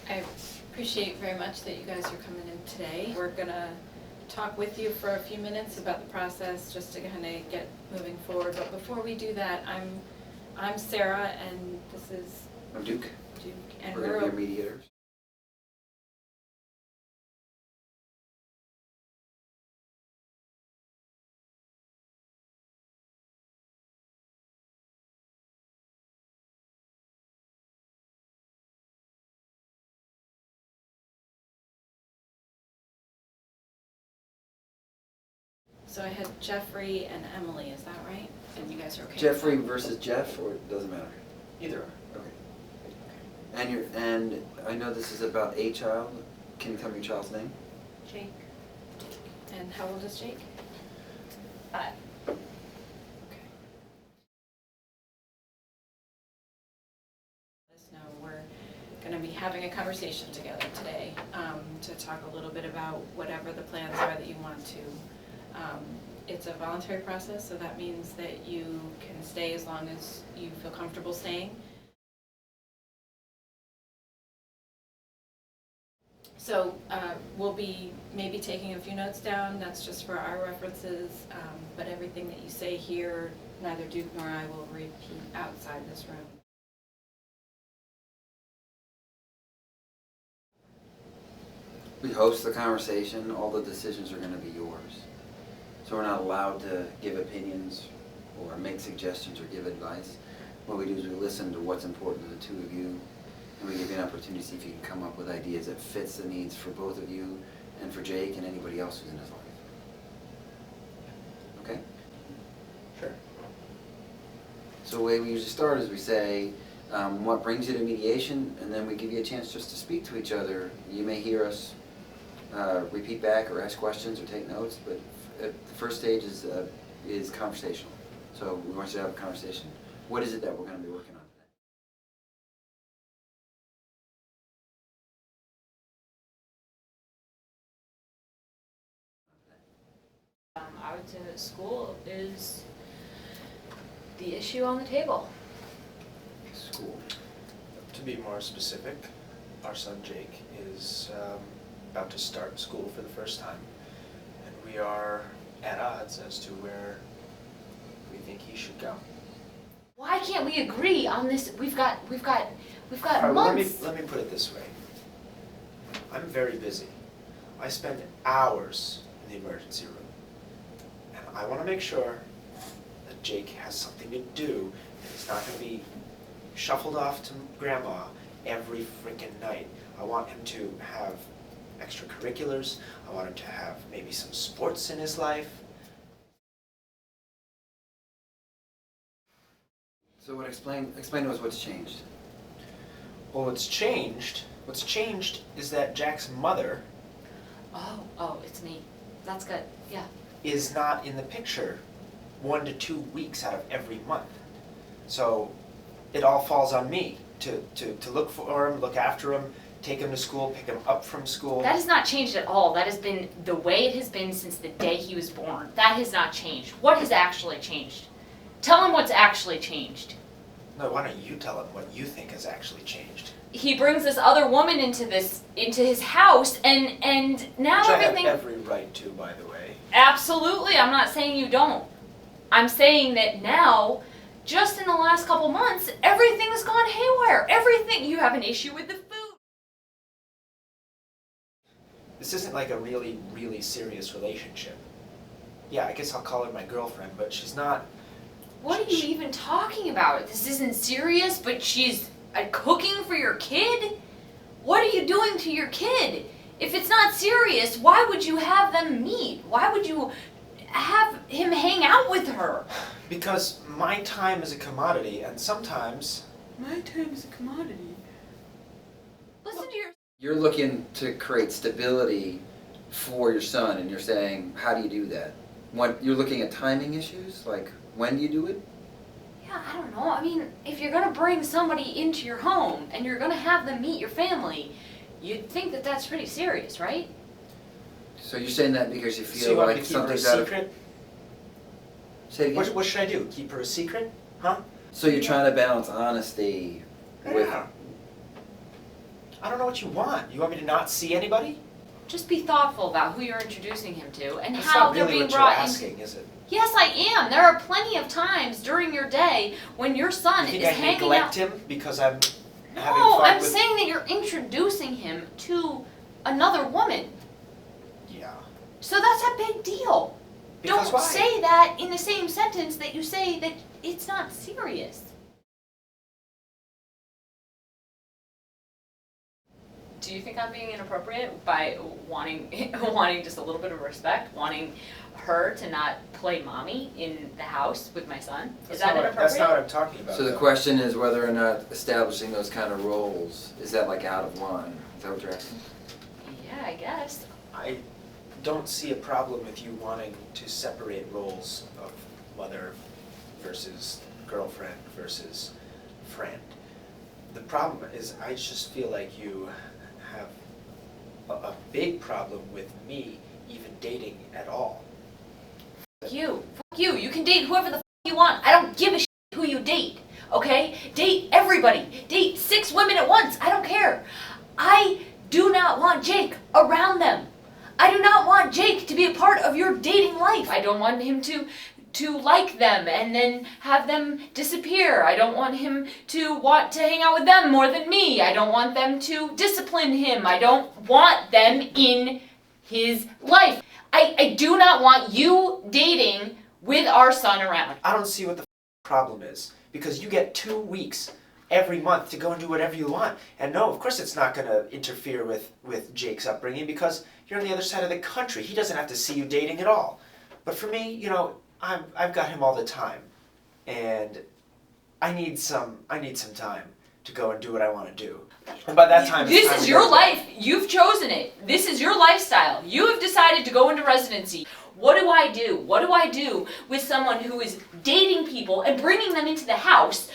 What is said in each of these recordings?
I appreciate very much that you guys are coming in today. We're gonna talk with you for a few minutes about the process just to kind of get moving forward. But before we do that, I'm Sarah, and this is I'm Duke. Duke, and We're going to be your mediators. So I had Jeffrey and Emily, is that right? And you guys are okay? Jeffrey versus Jeff, or it doesn't matter? Either. Okay. And I know this is about a child. Can you tell me your child's name? Jake. And how old is Jake? 5. Okay. Let us know we're going to be having a conversation together today to talk a little bit about whatever the plans are that you want to. It's a voluntary process, so that means that you can stay as long as you feel comfortable staying. So we'll be maybe taking a few notes down, that's just for our references, but everything that you say here, neither Duke nor I will repeat outside this room. We host the conversation. All the decisions are going to be yours. So we're not allowed to give opinions or make suggestions or give advice. What we do is we listen to what's important to the two of you, and we give you an opportunity to see if you can come up with ideas that fits the needs for both of you and for Jake and anybody else who's in his life. Okay? Sure. So the way we usually start is we say, what brings you to mediation, and then we give you a chance just to speak to each other. You may hear us repeat back or ask questions or take notes, but the first stage is conversational. So we want you to have a conversation. What is it that we're going to be working on today? I would say that school is the issue on the table. School. To be more specific, our son Jake is about to start school for the first time, and we are at odds as to where we think he should go. Why can't we agree on this? We've got All right, well, months. let me put it this way. I'm very busy. I spend hours in the emergency room, and I want to make sure that Jake has something to do, and he's not going to be shuffled off to grandma every freaking night. I want him to have extracurriculars. I want him to have maybe some sports in his life. So explain to us what's changed. Well, what's changed is that Jack's mother Oh, it's me. That's good. Yeah. is not in the picture 1 to 2 weeks out of every month. So it all falls on me to look for him, look after him, take him to school, pick him up from school. That has not changed at all. That has been the way it has been since the day he was born. That has not changed. What has actually changed? Tell him what's actually changed. No, why don't you tell him what you think has actually changed? He brings this other woman into his house, and now Which everything. I have every right to, by the way. Absolutely, I'm not saying you don't. I'm saying that now, just in the last couple months, everything has gone haywire. Everything. You have an issue with the food. This isn't like a really, really serious relationship. Yeah, I guess I'll call her my girlfriend, but she's not. What are you even talking about? This isn't serious, but she's cooking for your kid? What are you doing to your kid? If it's not serious, why would you have them meet? Why would you have him hang out with her? Because my time is a commodity, and sometimes. My time is a commodity. Listen to your. You're looking to create stability for your son, and you're saying, how do you do that? You're looking at timing issues, like when do you do it? Yeah, I don't know. I mean, if you're gonna bring somebody into your home and you're gonna have them meet your family, you'd think that that's pretty serious, right? So you're saying that because you So feel you want me like to keep her a something's out of... secret? Say it again? What should I do? Keep her a secret? Huh? So you're trying to balance honesty with... Yeah. I don't know what you want. You want me to not see anybody? Just be thoughtful about who you're introducing him to and That's how not they're really being what you're brought asking, is it? Yes, I am. There are plenty of times during your day when your son You think is I hanging neglect out. him because I'm having No, fun I'm with... saying that you're introducing him to another woman. Yeah. So that's a big deal. Because Don't why? say that in the same sentence that you say that it's not serious. Do you think I'm being inappropriate by wanting wanting just a little bit of respect, wanting her to not play mommy in the house with my son? Is that inappropriate? That's not what I'm talking about. So the though. question is whether or not establishing those kind of roles, is that like out of line? Is that what you're asking? Yeah, I guess. I don't see a problem with you wanting to separate roles of mother versus girlfriend versus friend. The problem is I just feel like you have a big problem with me even dating at all. Fuck you. Fuck you. You can date whoever the fuck you want. I don't give a shit who you date. Okay? Date everybody. Date 6 women at once. I don't care. I do not want Jake around them. I do not want Jake to be a part of your dating life. I don't want him to like them and then have them disappear. I don't want him to want to hang out with them more than me. I don't want them to discipline him. I don't want them in his life. I do not want you dating with our son around. I don't see what the problem is, because you get 2 weeks every month to go and do whatever you want. And no, of course it's not going to interfere with Jake's upbringing, because you're on the other side of the country. He doesn't have to see you dating at all. But for me, you know, I've got him all the time, and I need some time to go and do what I want to do. And by that time, This is your life. You've chosen it. This is your lifestyle. You have decided to go into residency. What do I do? What do I do with someone who is dating people and bringing them into the house?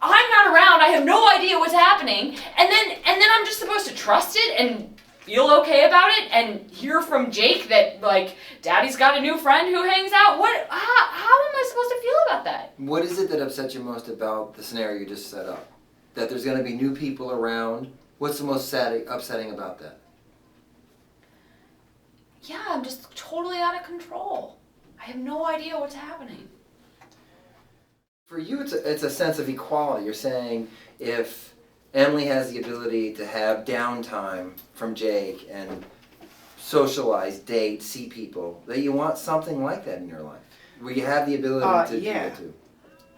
I'm not around. I have no idea what's happening. And then I'm just supposed to trust it and feel okay about it and hear from Jake that, like, Daddy's got a new friend who hangs out. How am I supposed to feel about that? What is it that upsets you most about the scenario you just set up? That there's going to be new people around? What's the most upsetting about that? Yeah, I'm just totally out of control. I have no idea what's happening. For you, it's a sense of equality. You're saying if Emily has the ability to have downtime from Jake and socialize, date, see people, that you want something like that in your life, where you have the ability to yeah. do it too.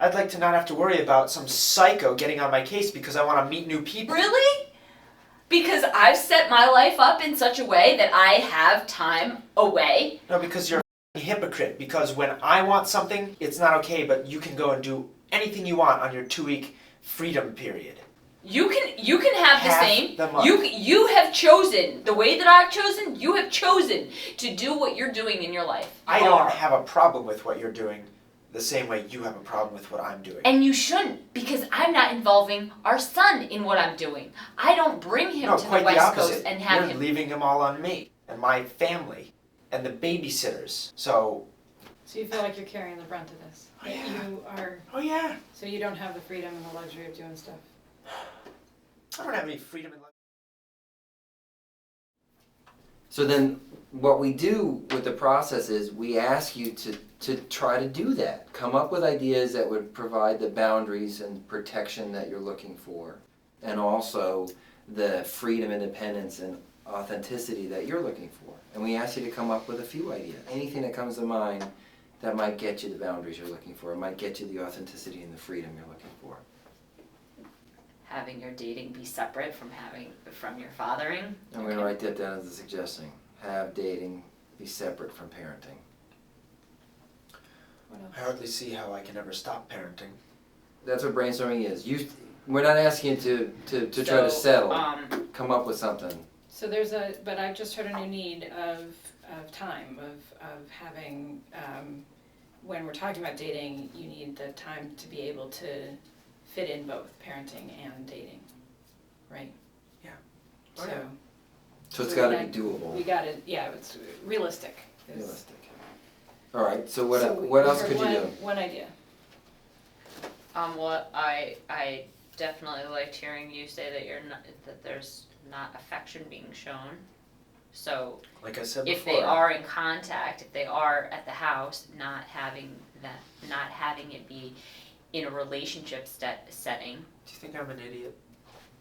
I'd like to not have to worry about some psycho getting on my case because I want to meet new people. Really? Because I've set my life up in such a way that I have time away. No, because you're a hypocrite. Because when I want something, it's not okay, but you can go and do anything you want on your 2-week freedom period. You can have the Half same. the month. You have chosen the way that I've chosen. You have chosen to do what you're doing in your life. I don't have a problem with what you're doing the same way you have a problem with what I'm doing. And you shouldn't, because I'm not involving our son in what I'm doing. I don't bring him No, to the quite the West opposite. Coast and have You're him. leaving him all on me and my family and the babysitters. So So you feel like you're carrying the brunt of this? Oh, That yeah. you are, oh yeah, so you don't have the freedom and the luxury of doing stuff? I don't have any freedom in life. So then what we do with the process is we ask you to try to do that. Come up with ideas that would provide the boundaries and protection that you're looking for, and also the freedom, independence, and authenticity that you're looking for. And we ask you to come up with a few ideas. Anything that comes to mind that might get you the boundaries you're looking for, it might get you the authenticity and the freedom you're looking for. Having your dating be separate from your fathering. I'm going to write that down as a suggestion. Have dating be separate from parenting. What I else? hardly see how I can ever stop parenting. That's what brainstorming is. We're not asking you to try to settle. Come up with something. So but I've just heard a new need of time, of having, when we're talking about dating, you need the time to be able to fit in both parenting and dating, right? Yeah. Oh, So, yeah. So it's got to be doable. it's realistic. Realistic. All right. So what So else we could you heard do? One idea. What I definitely liked hearing you say that there's not affection being shown. So Like I said if before. they are in contact, if they are at the house, not having it be in a relationship setting. Do you think I'm an idiot?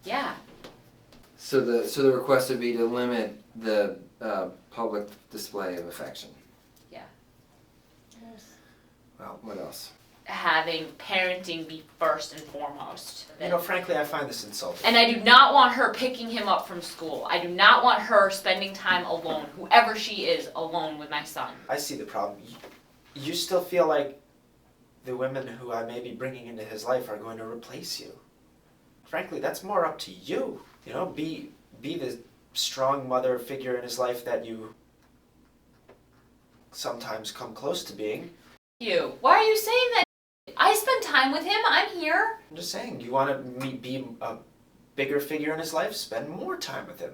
Yeah. So the request would be to limit the public display of affection. Yeah. Well, What else? Having parenting be first and foremost. you know, frankly, I find this insulting. And I do not want her picking him up from school. I do not want her spending time alone, whoever she is, alone with my son. I see the problem. You still feel like the women who I may be bringing into his life are going to replace you. Frankly, that's more up to you. You know, be the strong mother figure in his life that you sometimes come close to being. You. Why are you saying that? I spend time with him. I'm here. I'm just saying, you want to be a bigger figure in his life? Spend more time with him.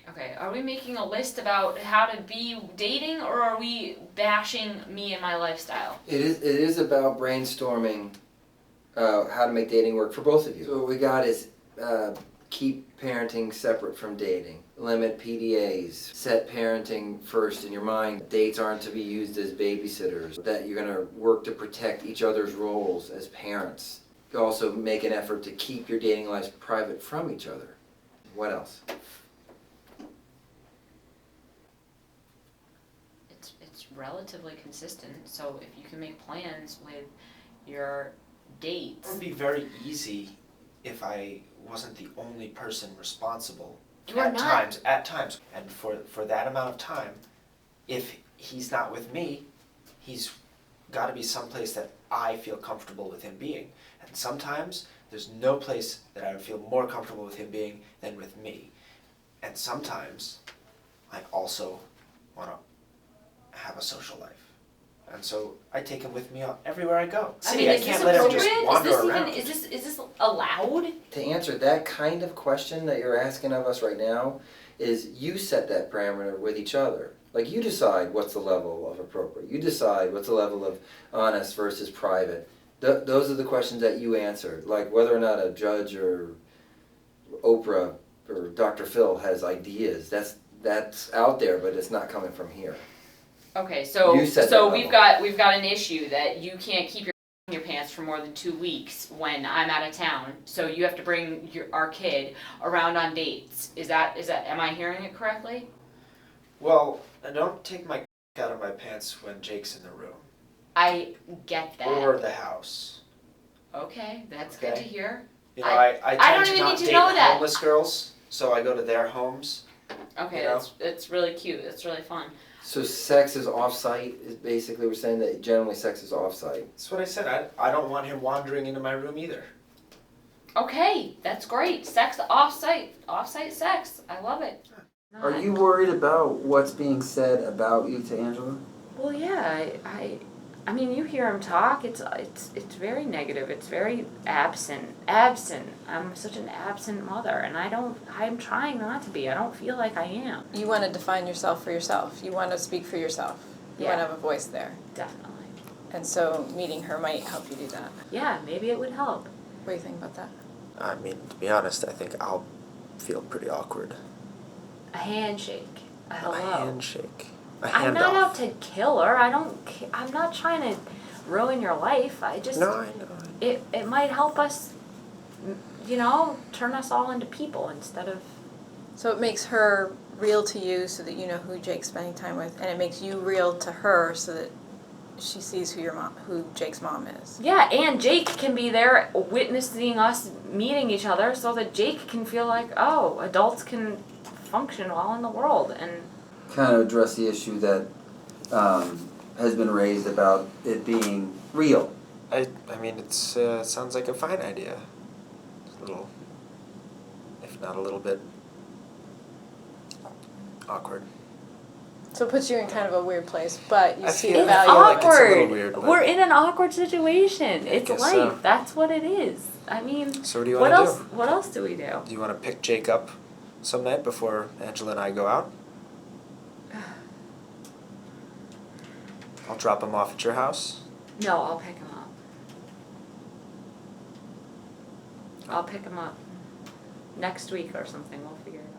Okay, are we making a list about how to be dating, or are we bashing me and my lifestyle? It is about brainstorming how to make dating work for both of you. So what we got is keep parenting separate from dating. Limit PDAs. Set parenting first in your mind. Dates aren't to be used as babysitters. That you're going to work to protect each other's roles as parents. You also make an effort to keep your dating lives private from each other. What else? It's relatively consistent, so if you can make plans with your dates. It would be very easy if I wasn't the only person responsible. You are not. At times. And for that amount of time, if he's not with me, he's got to be someplace that I feel comfortable with him being. And sometimes there's no place that I would feel more comfortable with him being than with me. And sometimes I also want to have a social life. And so I take him with me everywhere I go. I mean, See, I is can't this let him appropriate? just wander is this around. even is this allowed? To answer that kind of question that you're asking of us right now is you set that parameter with each other. Like you decide what's the level of appropriate. You decide what's the level of honest versus private. Those are the questions that you answered. Like whether or not a judge or Oprah or Dr. Phil has ideas. That's out there, but it's not coming from here. Okay, so You set that we've level. got an issue that you can't keep your pants for more than 2 weeks when I'm out of town. So you have to bring our kid around on dates. Is that am I hearing it correctly? Well, I don't take my out of my pants when Jake's in the room. I get that. Or the house. Okay, that's good to Okay. hear. You know, I I don't tend to even not need to date know that. homeless girls, so I go to their homes. Okay, You know? that's really cute. That's really fun. So sex is off-site, is basically we're saying that generally sex is off-site. That's what I said. I don't want him wandering into my room either. Okay, that's great. Sex off-site sex. I love it. Are you worried about what's being said about you to Angela? Well, yeah, I mean, you hear him talk. It's very negative. It's very absent. I'm such an absent mother, and I'm trying not to be. I don't feel like I am. You want to define yourself for yourself. You want to speak for yourself. You want to Yeah. have a voice there. Definitely. And so meeting her might help you do that. Yeah, maybe it would help. What do you think about that? I mean, to be honest, I think I'll feel pretty awkward. A handshake. A hello. A handshake. A I'm handoff. not out to kill her. I'm not trying to ruin your life. I just. No, I know. It might help us, turn us all into people instead of. So it makes her real to you so that you know who Jake's spending time with, and it makes you real to her so that she sees who Jake's mom is. Yeah, and Jake can be there witnessing us meeting each other so that Jake can feel like, oh, adults can function well in the world. And Kind of address the issue that has been raised about it being real. I mean, it sounds like a fine idea. It's a little, if not a little bit, awkward. So it puts you in kind of a weird place, but you I see feel- the it's I value. feel like it's a little awkward. weird, but- We're in an awkward situation. It's guess life. so. That's what it is. I mean, So what do you what want to else? do? What else do we do? Do you want to pick Jake up some night before Angela and I go out? I'll drop him off at your house. No, I'll pick him up. I'll pick him up next week or something, we'll figure it